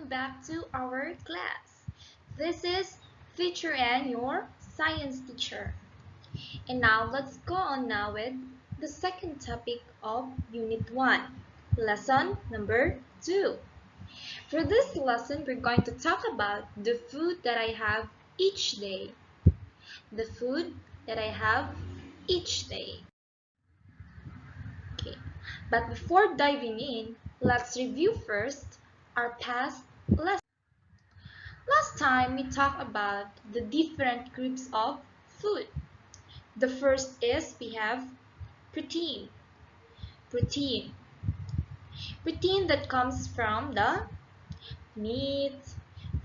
welcome back to our class. This is Teacher Ann, your science teacher. And now let's go on now with the second topic of Unit 1, lesson number 2. For this lesson, we're going to talk about the food that I have each day. The food that I have each day. Okay, but before diving in, let's review first our past lesson. Last time we talked about the different groups of food. The first is we have protein. Protein. Protein that comes from the meat,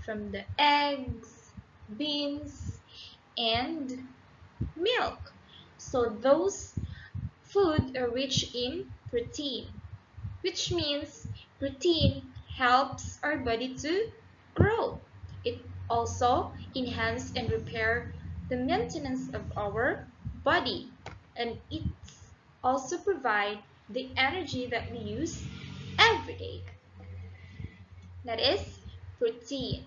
from the eggs, beans, and milk. So those food are rich in protein, which means protein helps our body to grow. It also enhance and repair the maintenance of our body, and it also provide the energy that we use every day. That is protein.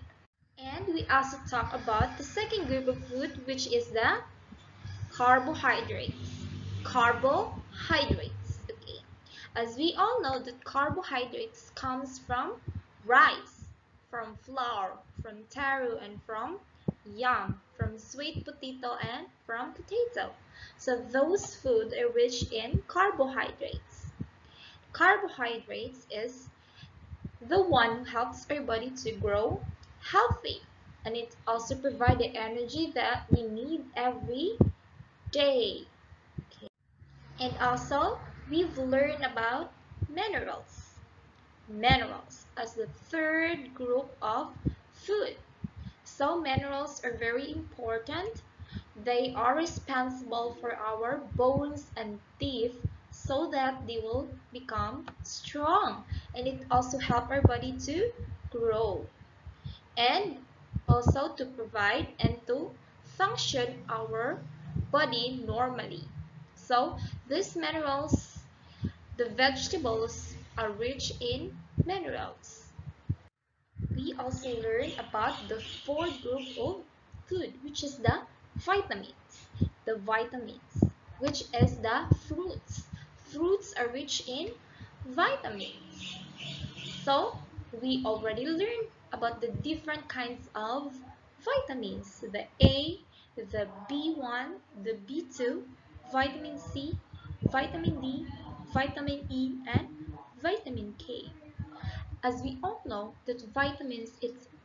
And we also talk about the second group of food, which is the carbohydrates. Carbohydrates. Okay. As we all know that carbohydrates comes from rice, from flour, from taro, and from yam, from sweet potato, and from potato. So those food are rich in carbohydrates. Carbohydrates is the one who helps our body to grow healthy, and it also provides the energy that we need every day. Okay. And also, we've learned about minerals. Minerals as the third group of food. So minerals are very important. They are responsible for our bones and teeth so that they will become strong. And it also helps our body to grow. And also to provide and to function our body normally. So these minerals, the vegetables are rich in minerals. We also learn about the fourth group of food, which is the vitamins. The vitamins, which is the fruits. Fruits are rich in vitamins. So we already learned about the different kinds of vitamins. The A, the B1, the B2, vitamin C, vitamin D, vitamin E, and vitamin K. As we all know that vitamins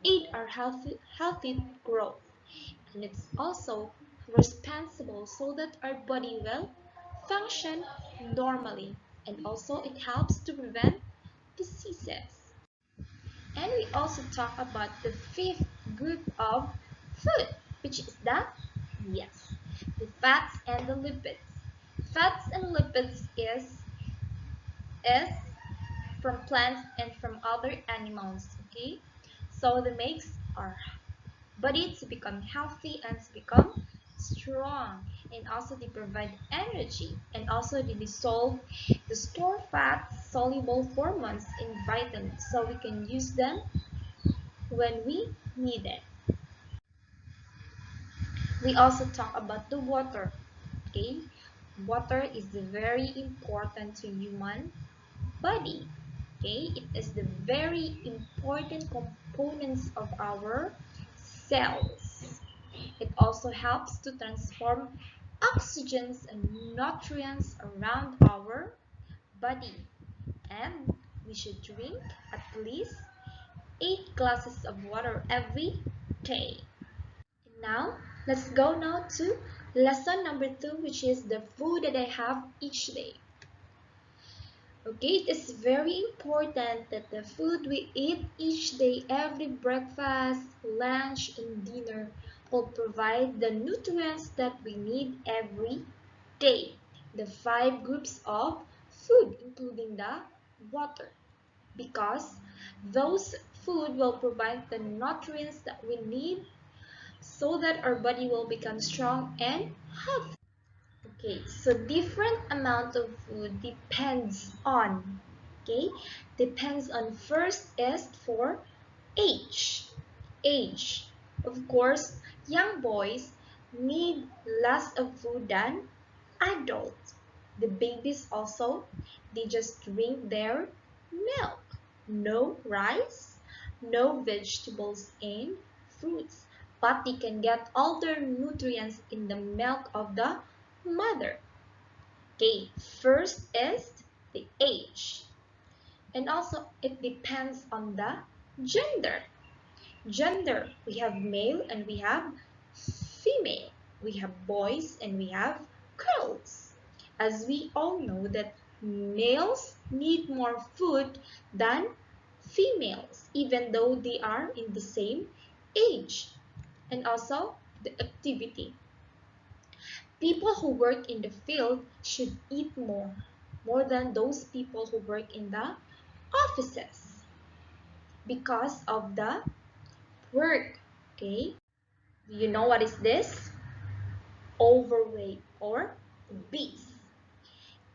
aid our healthy growth, and it's also responsible so that our body will function normally, and also it helps to prevent diseases. And we also talk about the fifth group of food, which is the fats and the lipids. Fats and lipids is from plants and from other animals, okay? So they makes our body to become healthy and to become strong, and also they provide energy, and also they dissolve the stored fats soluble hormones in vitamins so we can use them when we need it. We also talk about the water. Okay, water is very important to human body. Okay, it is the very important components of our cells. It also helps to transform oxygens and nutrients around our body, and we should drink at least 8 glasses of water every day. Now, let's go now to lesson number 2, which is the food that I have each day. Okay, it is very important that the food we eat each day, every breakfast, lunch, and dinner, will provide the nutrients that we need every day. The 5 groups of food, including the water, because those food will provide the nutrients that we need so that our body will become strong and healthy. Okay, so different amount of food depends on, first is for Age. Age. Of course, young boys need less of food than adults. The babies also, they just drink their milk. No rice, no vegetables and fruits, but they can get all their nutrients in the milk of the mother. Okay, first is the age. And also it depends on the gender. Gender, we have male and we have female. We have boys and we have girls. As we all know that males need more food than females, even though they are in the same age. And also the activity. People who work in the field should eat more than those people who work in the offices because of the work. Okay, you know what is this? Overweight or obese.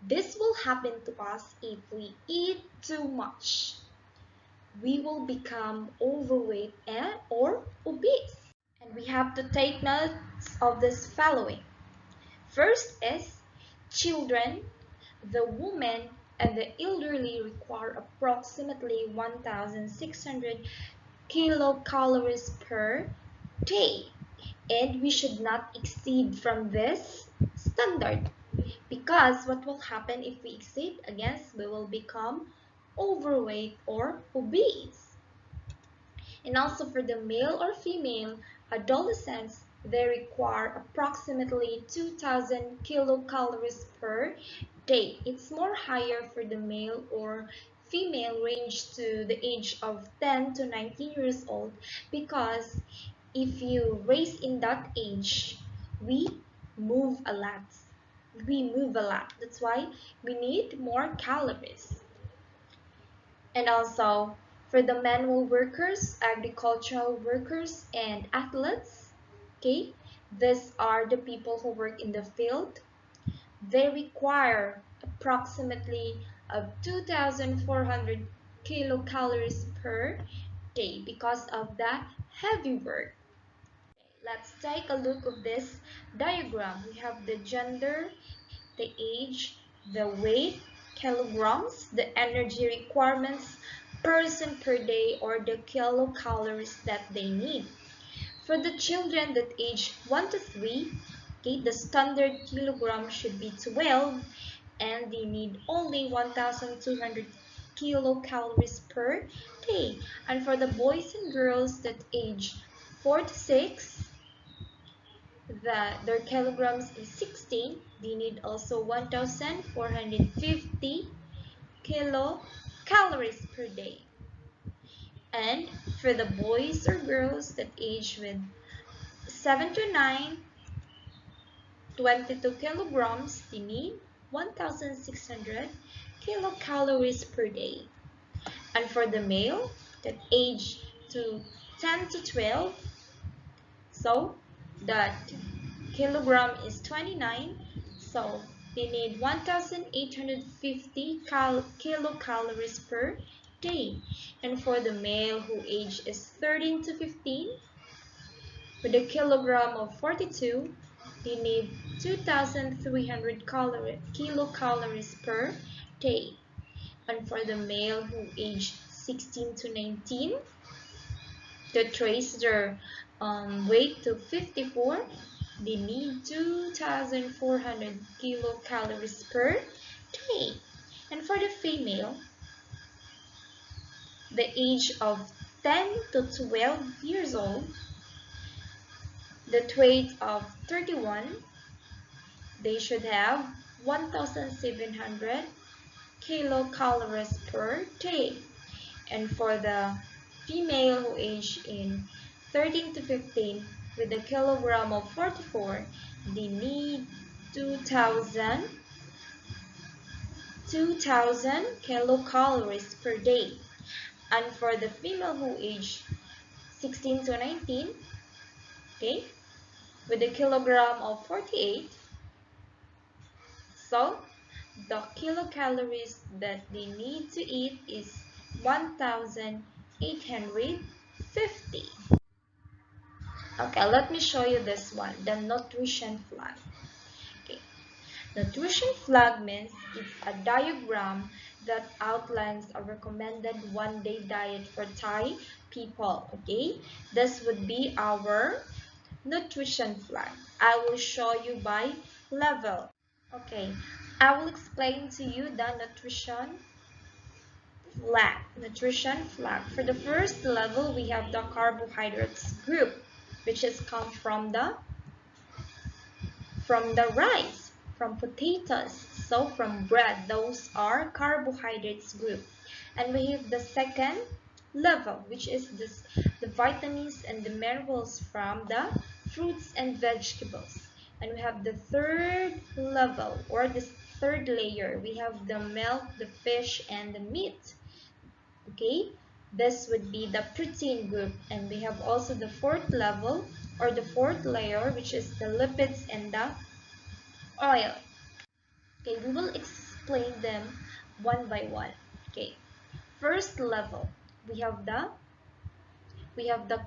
This will happen to us if we eat too much. We will become overweight or obese. And we have to take notes of this following. First is children, the women, and the elderly require approximately 1,600 kilocalories per day, and we should not exceed from this standard, because what will happen if we exceed? Again, we will become overweight or obese. And also for the male or female adolescents, they require approximately 2,000 kilocalories per day. It's more higher for the male or female range to the age of 10 to 19 years old, because if you raise in that age, we move a lot. We move a lot. That's why we need more calories. And also for the manual workers, agricultural workers, and athletes, okay, these are the people who work in the field. They require approximately 2,400 kilocalories per day because of the heavy work. Let's take a look at this diagram. We have the gender, the age, the weight, kilograms, the energy requirements, person per day, or the kilocalories that they need. For the children that age 1 to 3, okay, the standard kilogram should be 12, and they need only 1,200 kilocalories per day. And for the boys and girls that age 4 to 6, their kilograms is 16, they need also 1,450 kilocalories per day. And for the boys or girls that age with 7 to 9, 22 kilograms, they need 1,600 kilocalories per day. And for the male that age to 10 to 12, so that kilogram is 29, so they need 1,850 kilocalories per day. And for the male who age is 13 to 15, with a kilogram of 42, they need 2,300 kilocalories per day. And for the male who age 16 to 19, to trace their weight to 54, they need 2,400 kilocalories per day. And for the female, the age of 10 to 12 years old, the weight of 31, they should have 1,700 kilocalories per day. And for the female who age in 13 to 15 with a kilogram of 44, they need 2,000 kilocalories per day. And for the female who age 16 to 19, okay, with a kilogram of 48, so the kilocalories that they need to eat is 1,800 50. Okay, let me show you this one, the nutrition flag. Okay, nutrition flag means it's a diagram that outlines a recommended one-day diet for Thai people. Okay, this would be our nutrition flag. I will show you by level. Okay, I will explain to you the nutrition flag. Nutrition flag. For the first level, we have the carbohydrates group, which is come from the rice, from potatoes, so from bread. Those are carbohydrates group. And we have the second level, which is the vitamins and the minerals from the fruits and vegetables. And we have the third level, or the third layer. We have the milk, the fish, and the meat. Okay, this would be the protein group. And we have also the fourth level, or the fourth layer, which is the lipids and the oil. Okay, we will explain them one by one. Okay, first level, we have the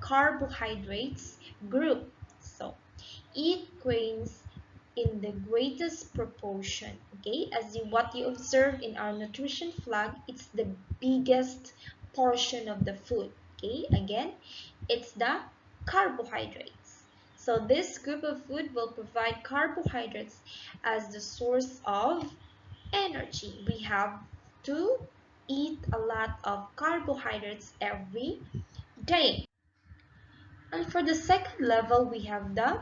carbohydrates group. So eat grains in the greatest proportion. Okay, as what you observe in our nutrition flag, it's the biggest portion of the food. Okay, again, it's the carbohydrates. So this group of food will provide carbohydrates as the source of energy. We have to eat a lot of carbohydrates every day. And for the second level, we have the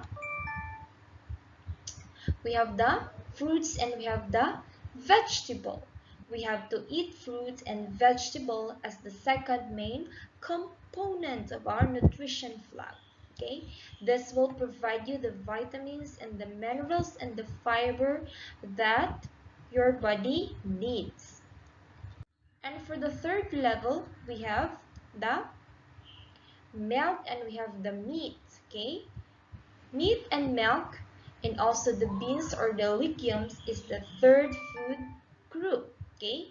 fruits and we have the vegetable. We have to eat fruits and vegetable as the second main component of our nutrition flag. Okay, this will provide you the vitamins and the minerals and the fiber that your body needs. And for the third level, we have the milk and we have the meat. Okay, meat and milk and also the beans or the legumes is the third food group. Okay,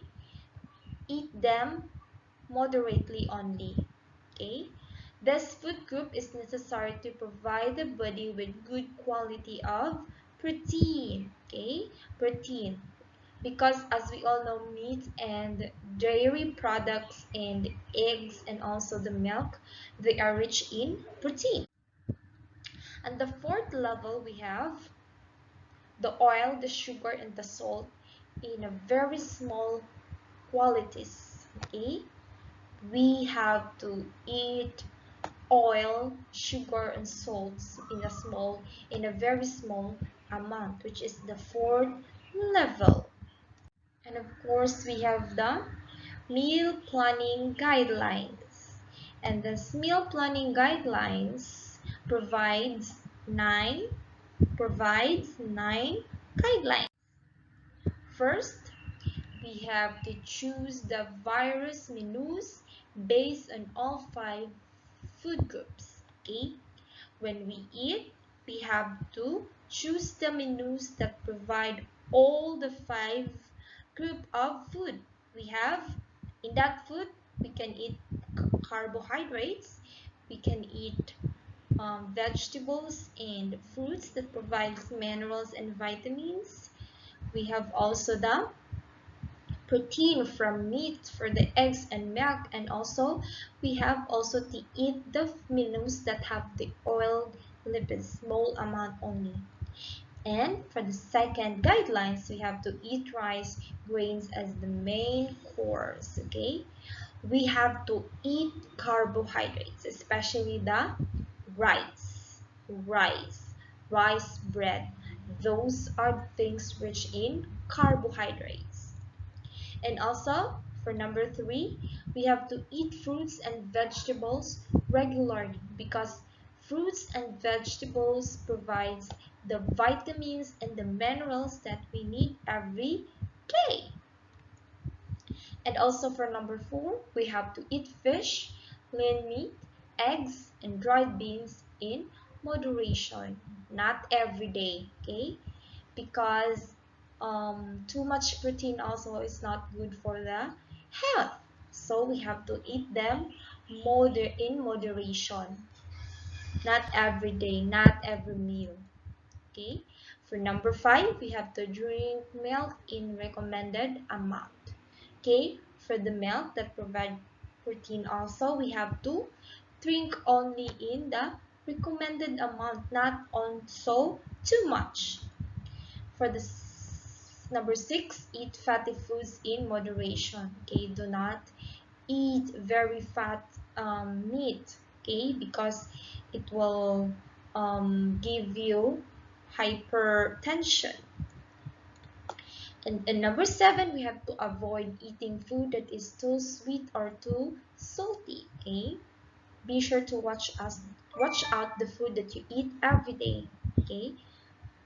eat them moderately only. Okay, this food group is necessary to provide the body with good quality of protein. Okay, protein, because as we all know, meat and dairy products and eggs and also the milk, they are rich in protein. And the fourth level, we have the oil, the sugar, and the salt in a very small quantities. Okay, we have to eat oil, sugar, and salts in a very small amount, which is the fourth level. And of course, we have the meal planning guidelines. And this meal planning guidelines provides nine provides nine guidelines. First, we have to choose the various menus based on all five food groups. Okay, when we eat, we have to choose the menus that provide all the five group of food. We have in that food, we can eat carbohydrates, we can eat vegetables and fruits that provides minerals and vitamins. We have also the protein from meat for the eggs and milk, and also we have also to eat the menus that have the oil lipids, small amount only. And for the second guidelines, we have to eat rice grains as the main course. Okay, we have to eat carbohydrates, especially the rice, rice bread. Those are things rich in carbohydrates. And also, for number 3, we have to eat fruits and vegetables regularly, because fruits and vegetables provides the vitamins and the minerals that we need every day. And also for number 4, we have to eat fish, lean meat, eggs, and dried beans in moderation, not every day, okay? Because too much protein also is not good for the health. So we have to eat them in moderation. Not every day, not every meal. Okay. For number 5, we have to drink milk in recommended amount. Okay. For the milk that provide protein also, we have to drink only in the recommended amount, not also too much. For the number 6, eat fatty foods in moderation. Okay. Do not eat very fat meat, okay, because it will give you hypertension. And number 7, we have to avoid eating food that is too sweet or too salty. Okay, be sure to watch out the food that you eat every day. Okay,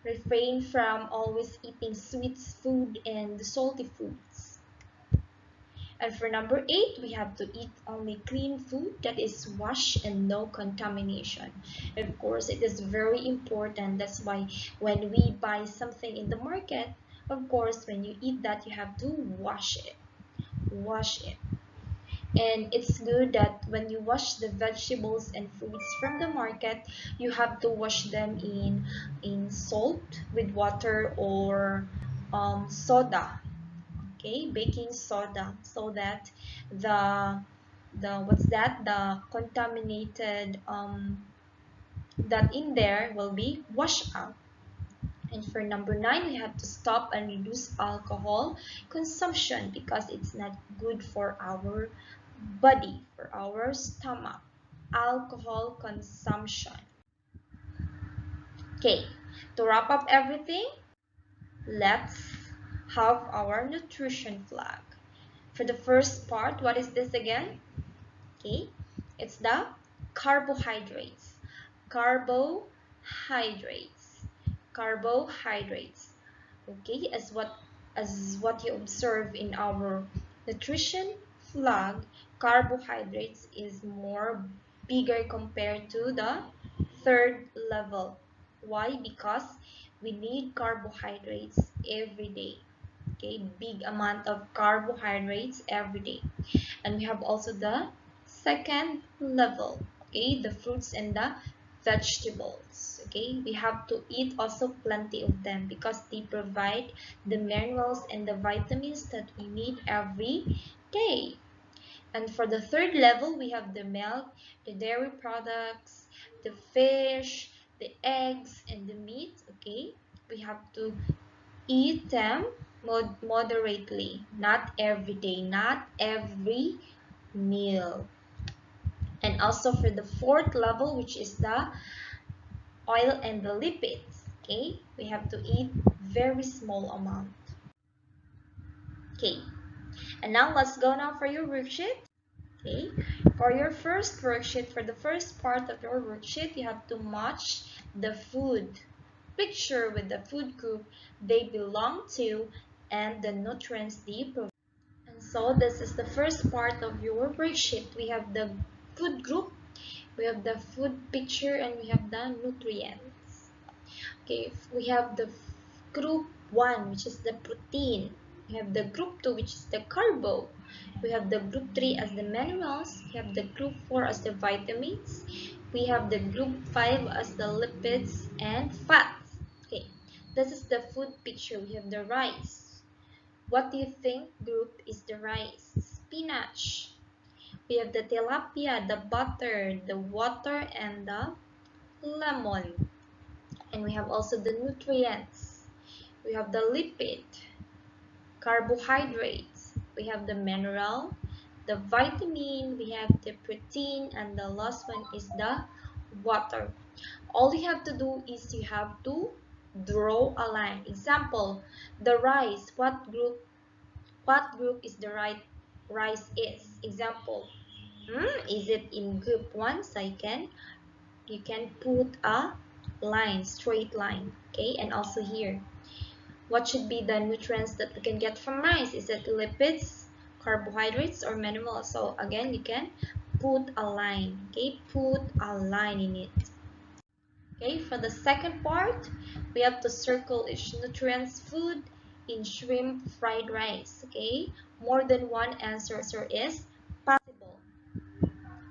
refrain from always eating sweet food and salty foods. And for number 8, we have to eat only clean food that is washed and no contamination. Of course, it is very important. That's why when we buy something in the market, of course, when you eat that, you have to wash it. Wash it. And it's good that when you wash the vegetables and fruits from the market, you have to wash them in salt with water or soda, okay, baking soda, so that the contaminated that in there will be washed out. And for number 9, we have to stop and reduce alcohol consumption because it's not good for our body, for our stomach. Alcohol consumption. Okay, to wrap up everything, let's have our nutrition flag. For the first part, what is this again? Okay, it's the carbohydrates. Carbohydrates. Carbohydrates. Okay, as what you observe in our nutrition flag, carbohydrates is more bigger compared to the third level. Why? Because we need carbohydrates every day. Okay, big amount of carbohydrates every day. And we have also the second level, okay, the fruits and the vegetables. Okay, we have to eat also plenty of them because they provide the minerals and the vitamins that we need every day. And for the third level, we have the milk, the dairy products, the fish, the eggs, and the meat. Okay, we have to eat them moderately, not every day, not every meal. And also for the fourth level, which is the oil and the lipids, okay, we have to eat very small amount. Okay, and now let's go now for your worksheet. Okay, for your first worksheet, for the first part of your worksheet, you have to match the food picture with the food group they belong to and the nutrients they provide. And so this is the first part of your worksheet. We have the food group, we have the food picture, and we have the nutrients. Okay, we have the group 1, which is the protein. We have the group 2, which is the carbo. We have the group 3 as the minerals. We have the group 4 as the vitamins. We have the group 5 as the lipids and fats. Okay, this is the food picture. We have the rice. What do you think group is the rice? Spinach. We have the tilapia, the butter, the water, and the lemon. And we have also the nutrients. We have the lipid, carbohydrates. We have the mineral, the vitamin, we have the protein, and the last one is the water. All you have to do is you have to draw a line. Example, the rice, what group is the right rice is? Example, is it in group 1? So you can put a line, straight line. Okay, and also here, what should be the nutrients that we can get from rice? Is it lipids, carbohydrates, or minerals? So again, you can put a line. Okay, put a line in it. Okay, for the second part, we have to circle each nutrients food in shrimp fried rice. Okay, more than one answer is possible.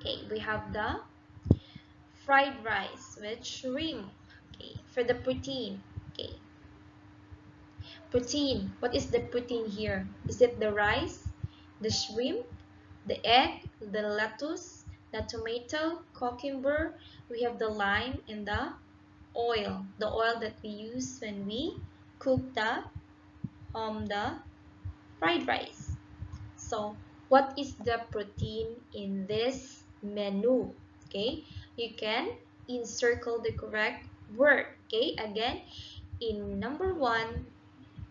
Okay, Okay, we have the fried rice with shrimp. Okay, for the protein. Okay, protein. What is the protein here? Is it the rice, the shrimp, the egg, the lettuce, the tomato, cucumber? We have the lime and the oil that we use when we cook the fried rice. So what is the protein in this menu? Okay, you can encircle the correct word. Okay, again, in number one,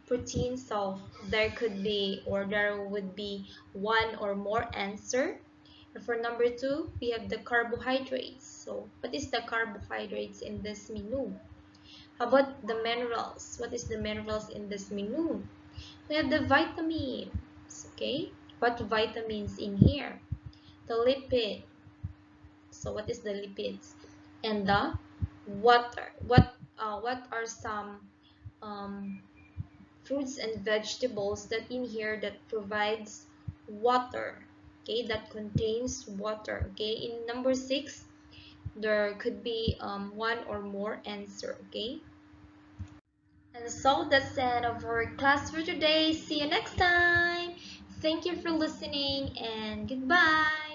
protein, so there could be or there would be one or more answer. And for number two, we have the carbohydrates. So what is the carbohydrates in this menu? How about the minerals? What is the minerals in this menu? We have the vitamins. Okay, what vitamins in here? The lipid. So what is the lipids? And the water. What are some um, fruits and vegetables that in here that provides water? Okay, that contains water. Okay, in number six, there could be one or more answer. Okay. And so that's the end of our class for today. See you next time. Thank you for listening and goodbye.